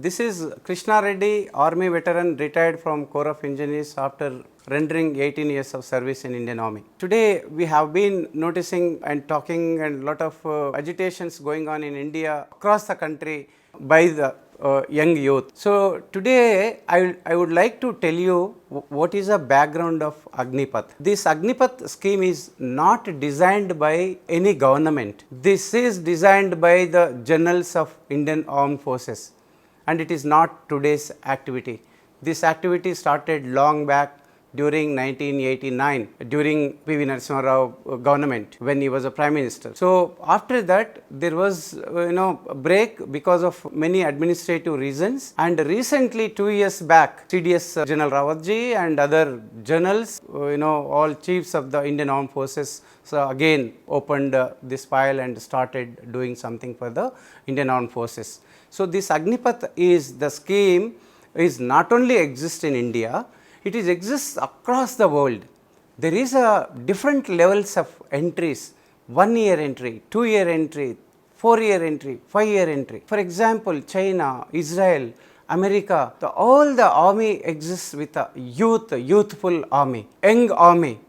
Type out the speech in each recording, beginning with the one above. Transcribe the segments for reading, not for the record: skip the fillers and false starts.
This is Krishna Reddy, Army veteran, retired from Corps of Engineers after rendering 18 years of service in Indian Army. Today we have been noticing and talking and lot of agitations going on in India across the country by the young youth. So today I would like to tell you what is the background of Agnipath. This Agnipath scheme is not designed by any government. This is designed by the generals of Indian Armed Forces, and it is not today's activity. This activity started long back during 1989 during P.V. Narasimha Rao government when he was a prime minister. So after that there was a break because of many administrative reasons, and recently 2 years back CDS General Rawatji and other generals, all chiefs of the Indian Armed Forces, so again opened this file and started doing something for the Indian Armed Forces. So this Agnipath is the scheme is not only exists in India, it is exists across the world. There is a different levels of entries, 1 year entry, 2 year entry, 4 year entry, 5 year entry. For example, China, Israel, America, all the army exists with a youthful army, young army.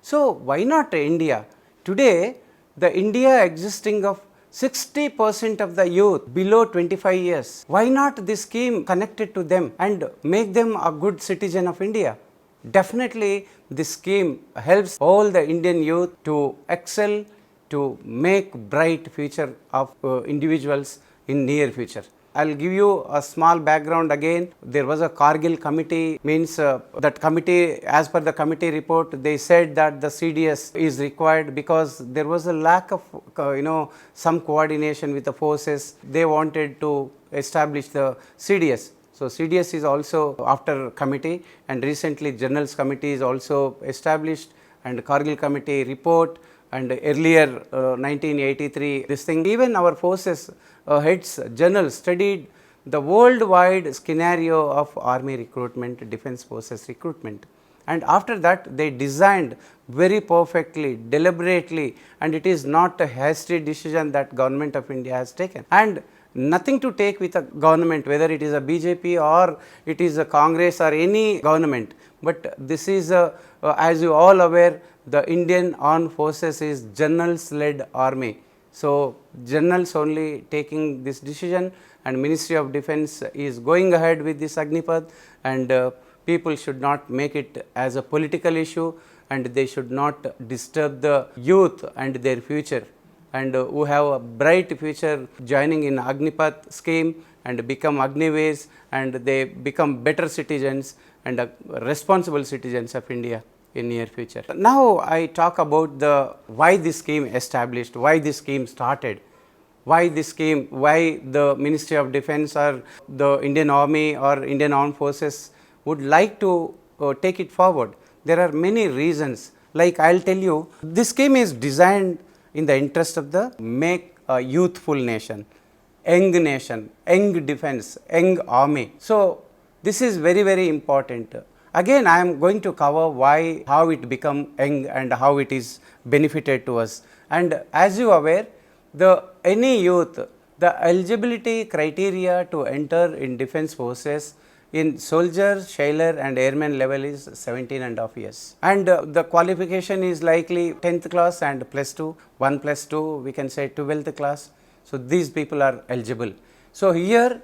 So why not India? Today the India existing of 60% of the youth below 25 years. Why not this scheme connected to them and make them a good citizen of India? Definitely this scheme helps all the Indian youth to excel, to make bright future of individuals in near future. I will give you a small background again. There was a Kargil committee, means that committee, as per the committee report, they said that the CDS is required because there was a lack of some coordination with the forces. They wanted to establish the CDS. So CDS is also after committee, and recently Generals Committee is also established, and Kargil committee report, and earlier 1983 this thing. Even our forces heads generals studied the worldwide scenario of army recruitment, defense forces recruitment, and after that they designed very perfectly, deliberately, and it is not a hasty decision that government of India has taken, and nothing to take with a government, whether it is a BJP or it is a Congress or any government, but this is as you all aware, the Indian Armed Forces is generals led army. So generals only taking this decision, and Ministry of Defence is going ahead with this Agnipath, and people should not make it as a political issue, and they should not disturb the youth and their future, and who have a bright future joining in Agnipath scheme and become Agniveers, and they become better citizens and responsible citizens of India in near future. Now I talk about the why this scheme established, why this scheme started, why this scheme, why the Ministry of Defence or the Indian Army or Indian Armed Forces would like to take it forward. There are many reasons, like I will tell you, this scheme is designed in the interest of the make a youthful nation, young defense, young army. So this is very important. Again I am going to cover why, how it become young and how it is benefited to us. And as you are aware, any youth, the eligibility criteria to enter in defense forces in soldier, sailor and airman level is 17.5 years, and the qualification is likely 10th class and +2, 1+2, we can say 12th class. So these people are eligible. So here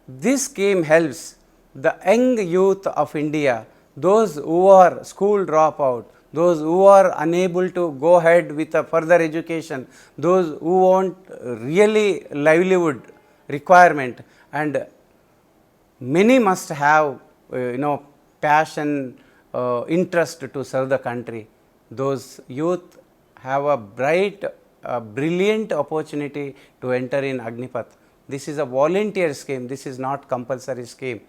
this scheme helps the young youth of India, those who are school dropout, those who are unable to go ahead with a further education, those who want really livelihood requirement, and many must have passion, interest to serve the country. Those youth have a bright, brilliant opportunity to enter in Agnipath. This is a volunteer scheme, this is not compulsory scheme.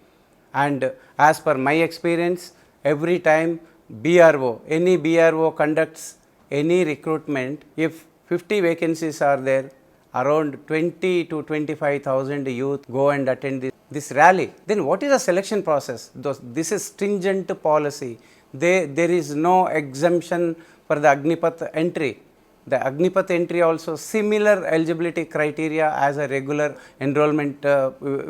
And as per my experience, every time BRO, any BRO conducts any recruitment, if 50 vacancies are there, around 20 to 25,000 youth go and attend this rally. Then what is the selection process? This is stringent policy. There is no exemption for the Agnipath entry. the Agnipath entry also similar eligibility criteria as a regular enrollment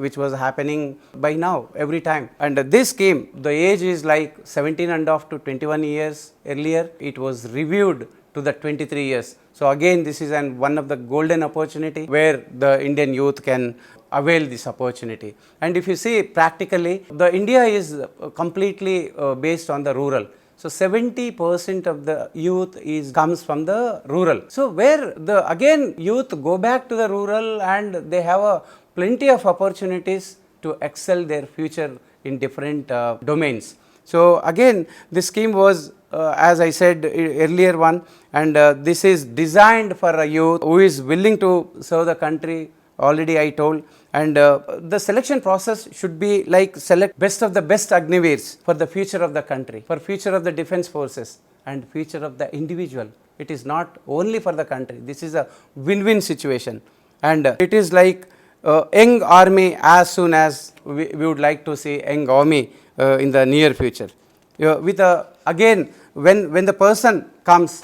which was happening by now every time. And this scheme, the age is like 17 and off to 21 years. Earlier it was reviewed to the 23 years. So again, this is one of the golden opportunity where the Indian youth can avail this opportunity. And if you see practically, the India is completely based on the rural. So 70% of the youth comes from the rural. So where the again youth go back to the rural and they have a plenty of opportunities to excel their future in different domains. So again, this scheme was as I said earlier one, and this is designed for a youth who is willing to serve the country. Already I told, and the selection process should be like select best of the best Agniveers for the future of the country, for future of the defense forces and future of the individual. It is not only for the country. This is a win-win situation, and it is like young army. As soon as we would like to see young army in the near future. With again, when the person comes,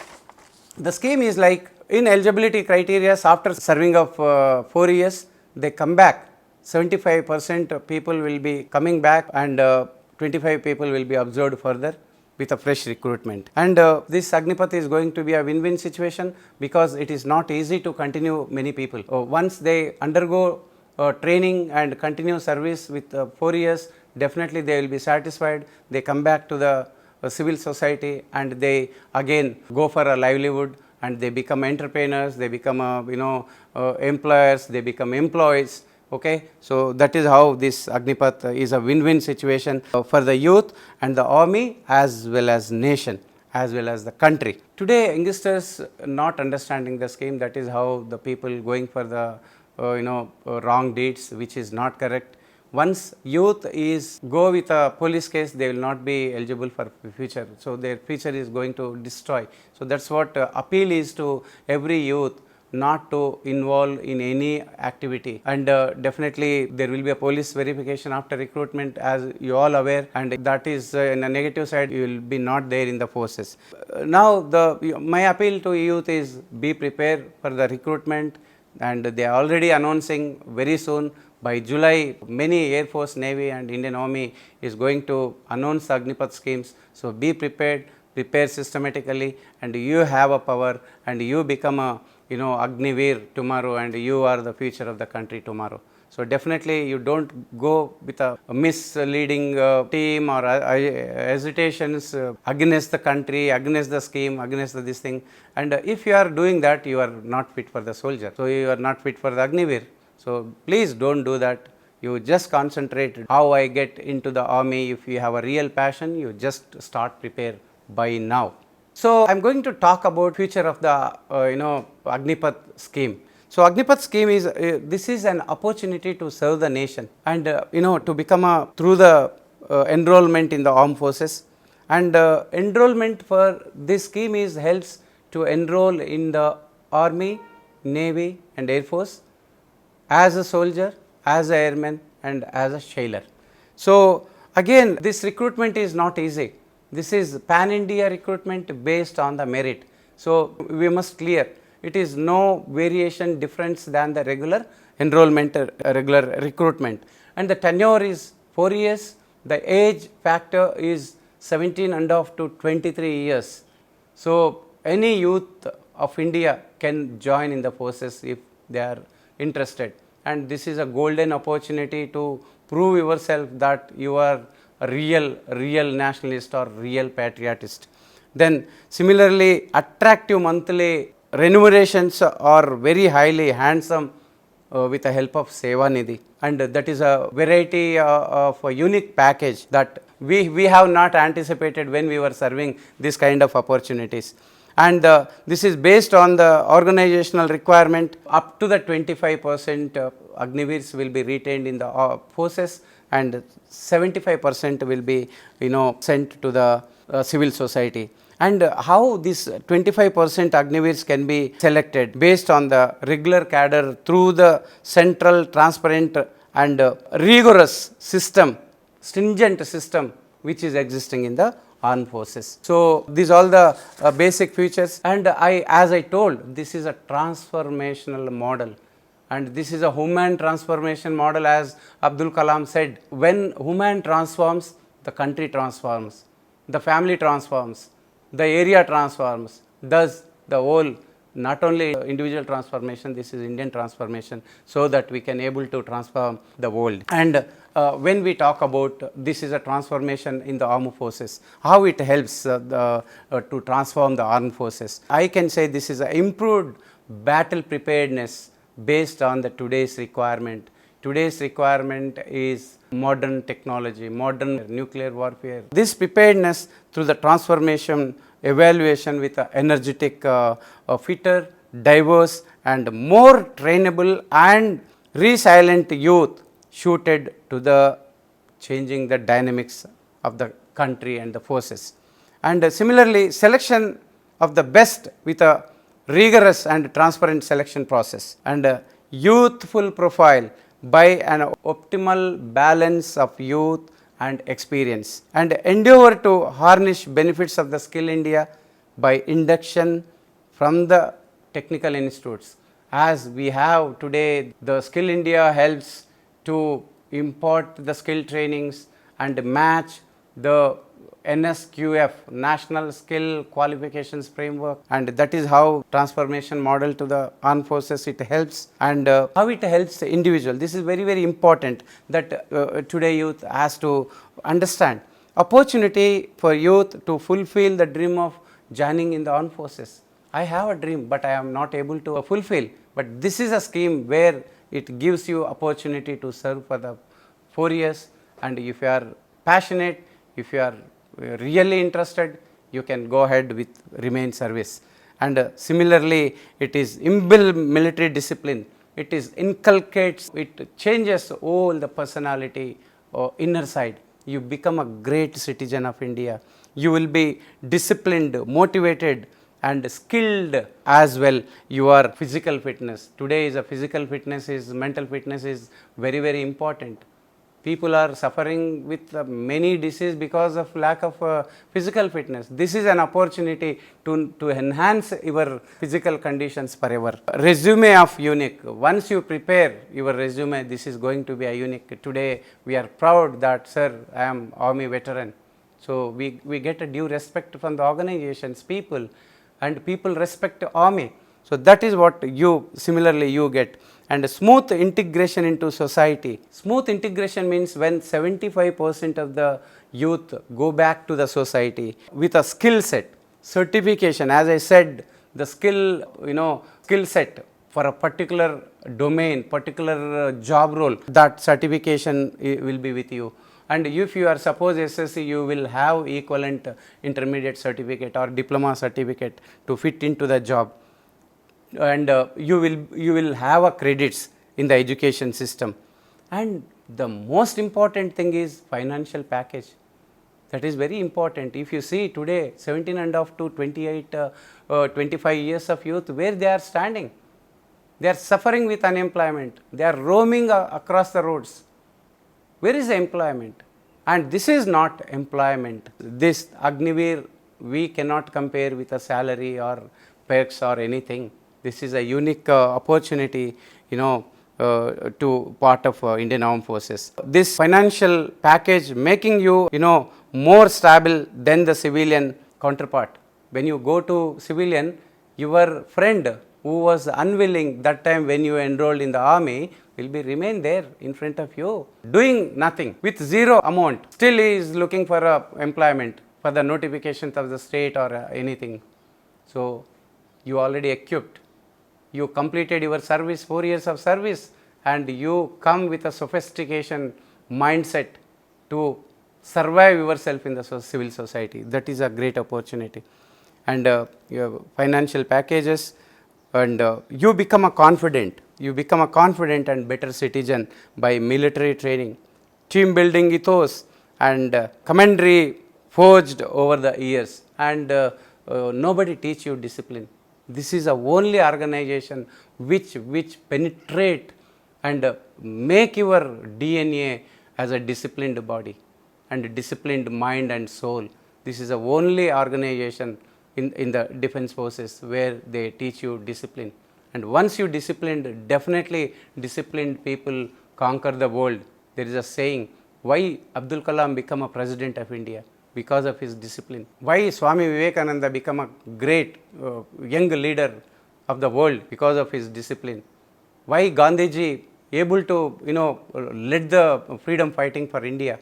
the scheme is like in eligibility criteria after serving of 4 years, they come back. 75% people will be coming back, and 25 people will be observed further with a fresh recruitment. And this Agnipath is going to be a win-win situation, because it is not easy to continue many people. Once they undergo training and continue service with 4 years, definitely they will be satisfied. They come back to the civil society and they again go for a livelihood, and they become entrepreneurs, they become employers, they become employees. Okay, so that is how this Agnipath is a win-win situation for the youth and the army as well as nation as well as the country. Today youngsters not understanding the scheme, that is how the people going for the wrong deeds, which is not correct. Once youth is go with a police case, they will not be eligible for future. So their future is going to destroy. So that's what appeal is to every youth, not to involve in any activity. And definitely there will be a police verification after recruitment, as you all aware, and that is in a negative side, you will be not there in the forces. Now my appeal to youth is be prepared for the recruitment, and they are already announcing very soon. By July, many Air Force, Navy and Indian Army is going to announce Agnipath schemes. So be prepared, prepare systematically, and you have a power, and you become a Agniveer tomorrow, and you are the future of the country tomorrow. So definitely you don't go with a misleading team or hesitations against the country, against the scheme, against this thing. And if you are doing that, you are not fit for the soldier. So you are not fit for the Agniveer. So please don't do that. You just concentrate how I get into the army. If you have a real passion, you just start prepare by now. So I'm going to talk about future of the Agnipath scheme. So Agnipath scheme is this is an opportunity to serve the nation, and to become through the enrollment in the armed forces, and enrollment for this scheme is helps to enroll in the army, navy and air force, as a soldier, as a airman and as a sailor. So again, this recruitment is not easy. This is pan India recruitment based on the merit. So we must clear, it is no variation difference than the regular enrollment, regular recruitment, and the tenure is 4 years. The age factor is 17 and up to 23 years. So any youth of India can join in the forces if they are interested, and this is a golden opportunity to prove yourself that you are a real nationalist or real patriotist. Then similarly, attractive monthly remunerations are very highly handsome with the help of Seva Nidhi, and that is a variety of a unique package that we have not anticipated when we were serving this kind of opportunities. And this is based on the organizational requirement. Up to the 25% Agniveers will be retained in the forces, and 75% will be sent to the civil society. And how this 25% Agniveers can be selected based on the regular cadre through the central, transparent and rigorous system, stringent system which is existing in the armed forces. So these all the basic features, and as I told, this is a transformational model. And this is a human transformation model, as Abdul Kalam said. When human transforms, the country transforms, the family transforms, the area transforms, thus the whole, not only individual transformation, this is Indian transformation, so that we can able to transform the world. And when we talk about this is a transformation in the armed forces, how it helps to transform the armed forces, I can say this is a improved battle preparedness based on the today's requirement. Today's requirement is modern technology, modern nuclear warfare. This preparedness through the transformation evaluation with a energetic, fitter, diverse and more trainable and resilient youth suited to the changing the dynamics of the country and the forces. And similarly, selection of the best with a rigorous and transparent selection process, and a youthful profile by an optimal balance of youth and experience, and endeavor to harness benefits of the Skill India by induction from the technical institutes. As we have today, the Skill India helps to import the skill trainings and match the NSQF, National Skill Qualifications Framework, and that is how transformation model to the armed forces it helps. And how it helps the individual, this is very, very important that today youth has to understand. Opportunity for youth to fulfill the dream of joining in the armed forces. I have a dream, but I am not able to fulfill, but this is a scheme where it gives you opportunity to serve for the 4 years, and if you are passionate, if you are really interested, you can go ahead with remain service. And similarly, it is inbuilt military discipline, it is inculcates, it changes all the personality or inner side. You become a great citizen of India, you will be disciplined, motivated and skilled as well. Your physical fitness, today is a physical fitness, is mental fitness is very, very important. People are suffering with many diseases because of lack of physical fitness. This is an opportunity to enhance your physical conditions forever. Resume of unique. Once you prepare your resume, this is going to be a unique. Today we are proud that, sir, I am Army veteran. So we get a due respect from the organizations, people, and people respect Army. So that is what you similarly you get. And smooth integration into society. Smooth integration means when 75% of the youth go back to the society with a skill set, certification, as I said, the skill, skill set for a particular domain, particular job role, that certification will be with you. And if you are suppose SSC, you will have equivalent intermediate certificate or diploma certificate to fit into the job. And you will have a credits in the education system. And the most important thing is financial package. That is very important. If you see today 17.5 to 28, 25 years of youth, where they are standing, they are suffering with unemployment, they are roaming across the roads. Where is the employment? And this is not employment. This Agnivir we cannot compare with a salary or perks or anything. This is a unique opportunity, to part of Indian Armed Forces. This financial package making you, more stable than the civilian counterpart. When you go to civilian, your friend who was unwilling that time when you enrolled in the army will be remain there in front of you, doing nothing with zero amount. Still he is looking for employment for the notifications of the state or anything. So you already equipped. You completed your service, 4 years of service, and you come with a sophistication mindset to survive yourself in the civil society. That is a great opportunity. And your financial packages, and you become a confident and better citizen by military training, team building ethos, and commandery forged over the years, and nobody teach you discipline. This is the only organization which penetrate and make your DNA as a disciplined body and disciplined mind and soul. This is the only organization in the defense forces where they teach you discipline. And once you disciplined, definitely disciplined people conquer the world. There is a saying, why Abdul Kalam become a president of India? Because of his discipline. Why Swami Vivekananda become a great young leader of the world? Because of his discipline. Why Gandhiji able to lead the freedom fighting for India?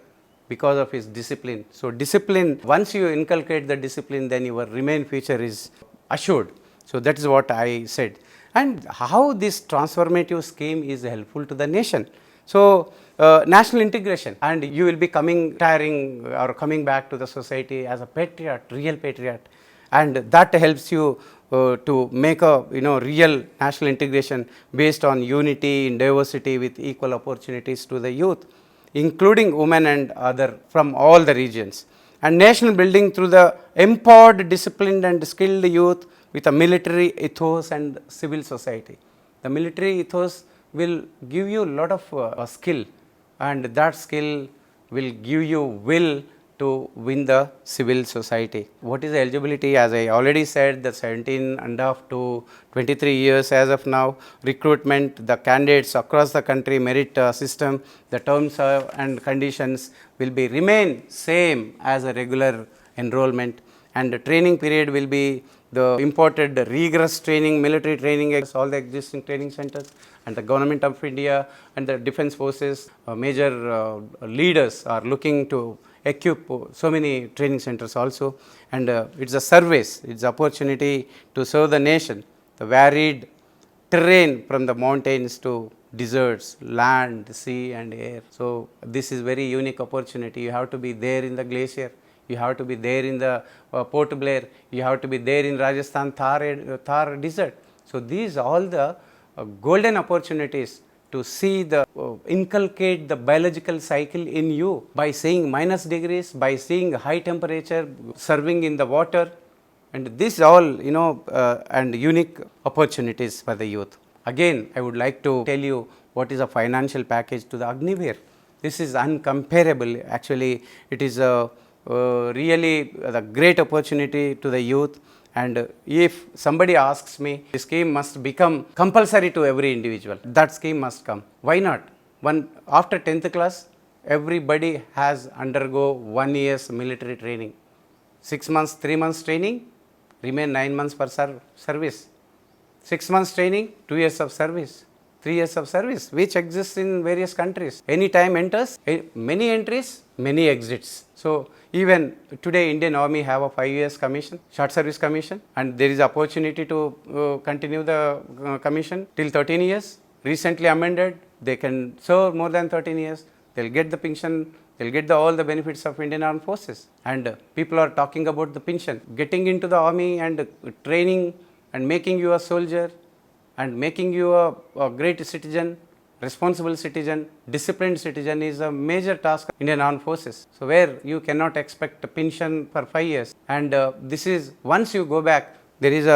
Because of his discipline. So discipline, once you inculcate the discipline, then your remain future is assured. So that is what I said. And how this transformative scheme is helpful to the nation. So national integration, and you will be coming back to the society as a patriot, real patriot, and that helps you to make a real national integration based on unity in diversity with equal opportunities to the youth, including women and other from all the regions, and nation building through the empowered, disciplined and skilled youth with a military ethos and civil society. The military ethos will give you a lot of skill, and that skill will give you will to win the civil society. What is the eligibility? As I already said, the 17.5 to 23 years as of now, recruitment, the candidates across the country, merit system, the terms and conditions will be remain same as a regular enrollment, and the training period will be the imported rigorous training, military training, all the existing training centers, and the government of India and the defense forces, major leaders are looking to equip so many training centers also, and it's a service, it's opportunity to serve the nation, the varied terrain from the mountains to deserts, land, sea and air. So this is very unique opportunity. You have to be there in the glacier, you have to be there in the Port Blair, you have to be there in Rajasthan Thar desert. So these all the golden opportunities to see the inculcate the biological cycle in you by seeing minus degrees, by seeing high temperature, serving in the water, and this all and unique opportunities for the youth. Again, I would like to tell you what is a financial package to the Agniveer. This is uncomparable. Actually, it is a really a great opportunity to the youth. And if somebody asks me, the scheme must become compulsory to every individual, that scheme must come. Why not? After 10th class, everybody has undergo 1 year's military training. 6 months, 3 months training, remain 9 months for service. 6 months training, 2 years of service, 3 years of service, which exists in various countries. Any time enters, many entries, many exits. So even today Indian Army have a 5 years commission, short service commission, and there is opportunity to continue the commission till 13 years. Recently amended, they can serve more than 13 years, they will get the pension, they will get all the benefits of Indian Armed Forces. And people are talking about the pension. Getting into the army and training and making you a soldier and making you a great citizen, responsible citizen, disciplined citizen is a major task of Indian Armed Forces. So where you cannot expect a pension for 5 years, and this is once you go back, there is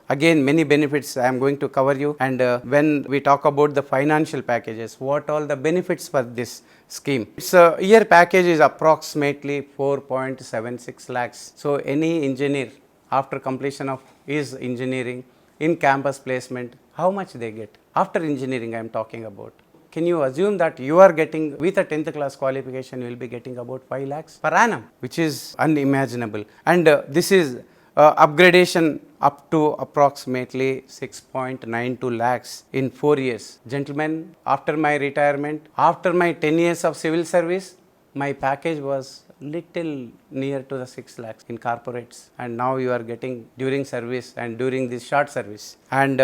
again many benefits I am going to cover you. And when we talk about the financial packages, what all the benefits for this scheme? Its year package is approximately 4.76 lakhs. So any engineer after completion of his engineering in campus placement, how much they get? After engineering I am talking about. Can you assume that you are getting, with a 10th class qualification, you will be getting about 5 lakhs per annum, which is unimaginable. And this is upgradation up to approximately 6.92 lakhs in 4 years. Gentlemen, after my retirement, after my 10 years of civil service, my package was little near to the 6 lakhs in corporates, and now you are getting during service and during this short service. And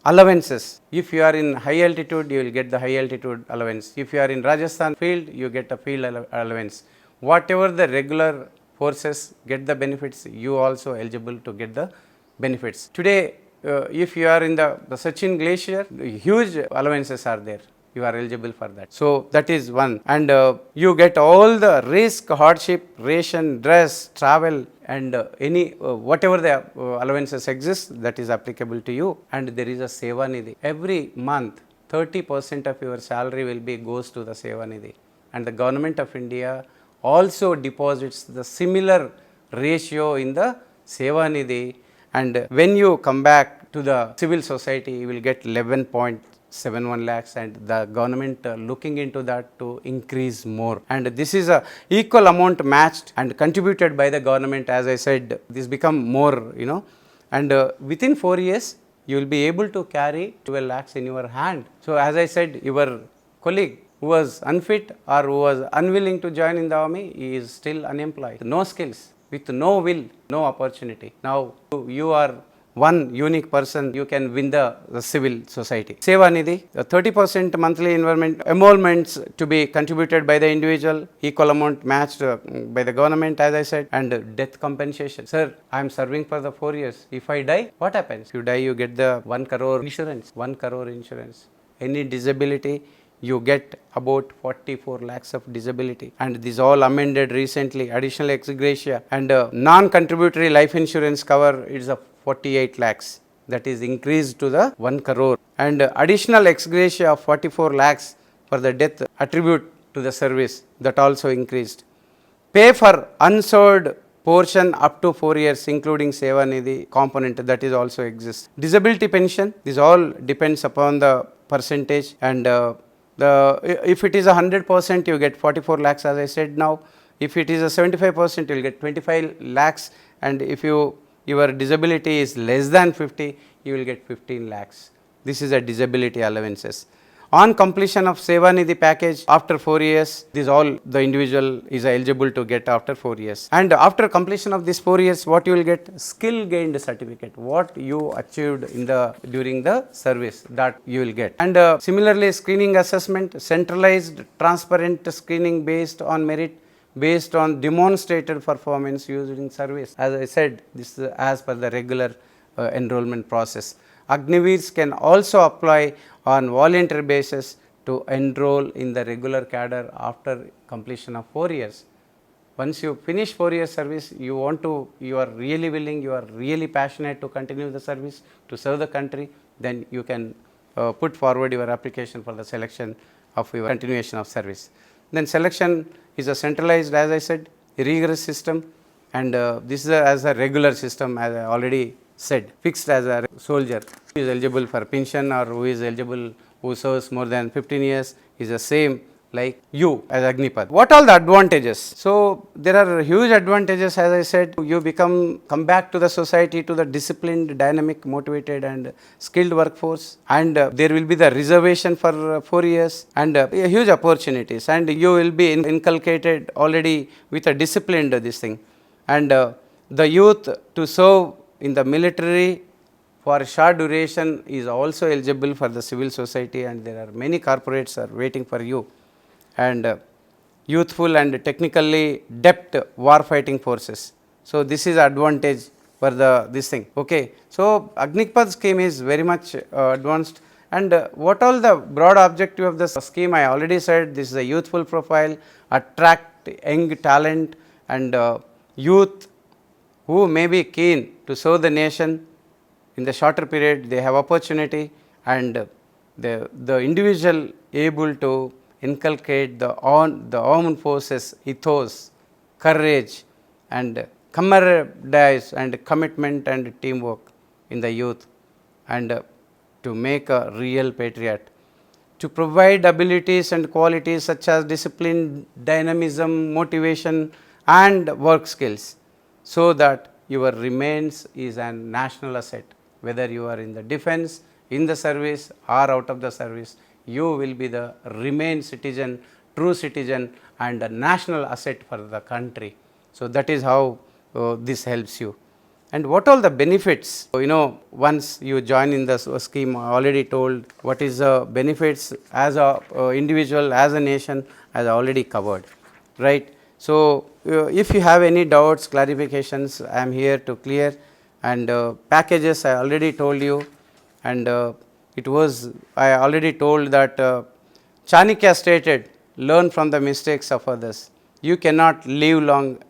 allowances, if you are in high altitude, you will get the high altitude allowance. If you are in Rajasthan field, you get a field allowance. Whatever the regular forces get the benefits, you also eligible to get the benefits. Today, if you are in the Sachin Glacier, huge allowances are there. You are eligible for that. So that is one. And you get all the risk, hardship, ration, dress, travel, and any whatever the allowances exist, that is applicable to you. And there is a Seva Nidhi. Every month, 30% of your salary will be goes to the Seva Nidhi. And the government of India also deposits the similar ratio in the Seva Nidhi, and when you come back to the civil society, you will get 11.71 lakhs, and the government looking into that to increase more. And this is a equal amount matched and contributed by the government. As I said, this become more, and within 4 years, you will be able to carry 12 lakhs in your hand. So as I said, your colleague who was unfit or who was unwilling to join in the army, he is still unemployed, no skills, with no will, no opportunity. Now you are one unique person, you can win the civil society. Seva Nidhi, 30% monthly emoluments to be contributed by the individual, equal amount matched by the government, as I said, and death compensation. Sir, I am serving for the 4 years. If I die, what happens? If you die, you get the 1 crore insurance. 1 crore insurance. Any disability, you get about 44 lakhs of disability, and this all amended recently. Additional ex gratia and non-contributory life insurance cover is a 48 lakhs, that is increased to the 1 crore, and additional ex gratia of 44 lakhs for the death attribute to the service, that also increased. Pay for unserved portion up to 4 years, including Seva Nidhi component, that is also exists. Disability pension, this all depends upon the percentage, and if it is 100%, you get 44 lakhs, as I said now. If it is a 75%, you will get 25 lakhs, and if your disability is less than 50, you will get 15 lakhs. This is a disability allowances. On completion of Seva Nidhi package after 4 years, this all the individual is eligible to get after 4 years. And after completion of this 4 years, what you will get? Skill gained certificate, what you achieved during the service, that you will get. And similarly, screening assessment, centralized transparent screening based on merit, based on demonstrated performance used in service. As I said, this is as per the regular enrollment process. Agniveers can also apply on voluntary basis to enroll in the regular cadre after completion of 4 years. Once you finish 4 years service, you are really willing, you are really passionate to continue the service, to serve the country, then you can put forward your application for the selection of your continuation of service. Then selection is a centralized, as I said, rigorous system, and this is as a regular system, as I already said, fixed as a soldier who is eligible for pension or who is eligible, who serves more than 15 years is the same like you as Agnipath. What all the advantages? So there are huge advantages, as I said. You come back to the society, to the disciplined, dynamic, motivated and skilled workforce, and there will be the reservation for 4 years, and huge opportunities, and you will be inculcated already with a disciplined this thing, and the youth to serve in the military for a short duration is also eligible for the civil society, and there are many corporates are waiting for you, and youthful and technically depth war fighting forces. So this is advantage for this thing. Okay. So Agnipath scheme is very much advanced, and what all the broad objective of the scheme, I already said. This is a youthful profile, attract young talent and youth who may be keen to serve the nation in the shorter period. They have opportunity, and the individual able to inculcate the armed forces ethos, courage and camaraderie and commitment and teamwork in the youth, and to make a real patriot, to provide abilities and qualities such as discipline, dynamism, motivation and work skills, so that your remains is a national asset. Whether you are in the defense, in the service or out of the service, you will be the remain citizen, true citizen and a national asset for the country. So that is how this helps you. And what all the benefits? Once you join in the scheme, I already told what is the benefits as a individual, as a nation, as I already covered, right? So if you have any doubts, clarifications, I am here to clear. And packages, I already told you, and I already told that Chanakya stated, learn from the mistakes of others. You cannot live long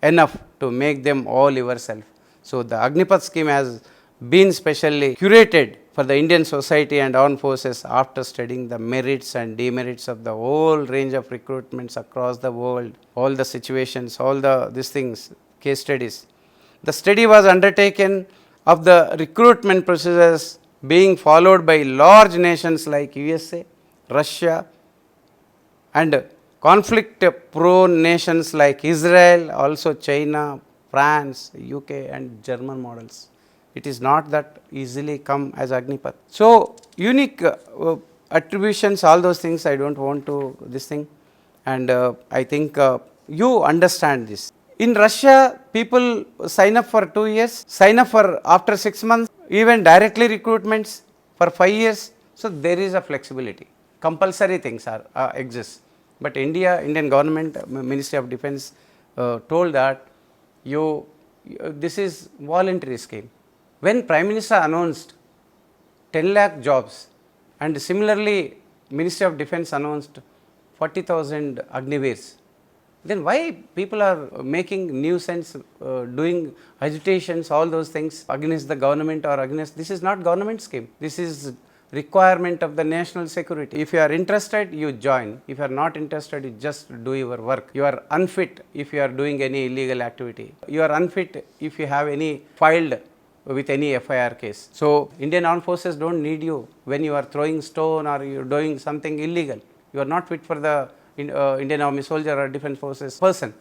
enough to make them all yourself. So the Agnipath scheme has been specially curated for the Indian society and armed forces after studying the merits and demerits of the whole range of recruitments across the world, all the situations, all these things, case studies. The study was undertaken of the recruitment procedures being followed by large nations like USA, Russia, and conflict prone nations like Israel, also China, France, UK and German models. It is not that easily come as Agnipath. So, unique attributions, all those things I do not want to this thing, and I think you understand this. In Russia, people sign up for 2 years, sign up for after 6 months, even directly recruitments for 5 years. So, there is a flexibility. Compulsory things are exist. But Indian government, Ministry of Defence told that this is voluntary scheme. When Prime Minister announced 10 lakh jobs, and similarly Ministry of Defence announced 40,000 Agniveers, then why people are making nuisance, doing agitations, all those things against the government or against, this is not government scheme, this is requirement of the national security. If you are interested, you join. If you are not interested, you just do your work. You are unfit if you are doing any illegal activity. You are unfit if you have any filed with any FIR case. So, Indian Armed Forces do not need you when you are throwing stone or you are doing something illegal. You are not fit for the Indian Army soldier or Defence Forces person.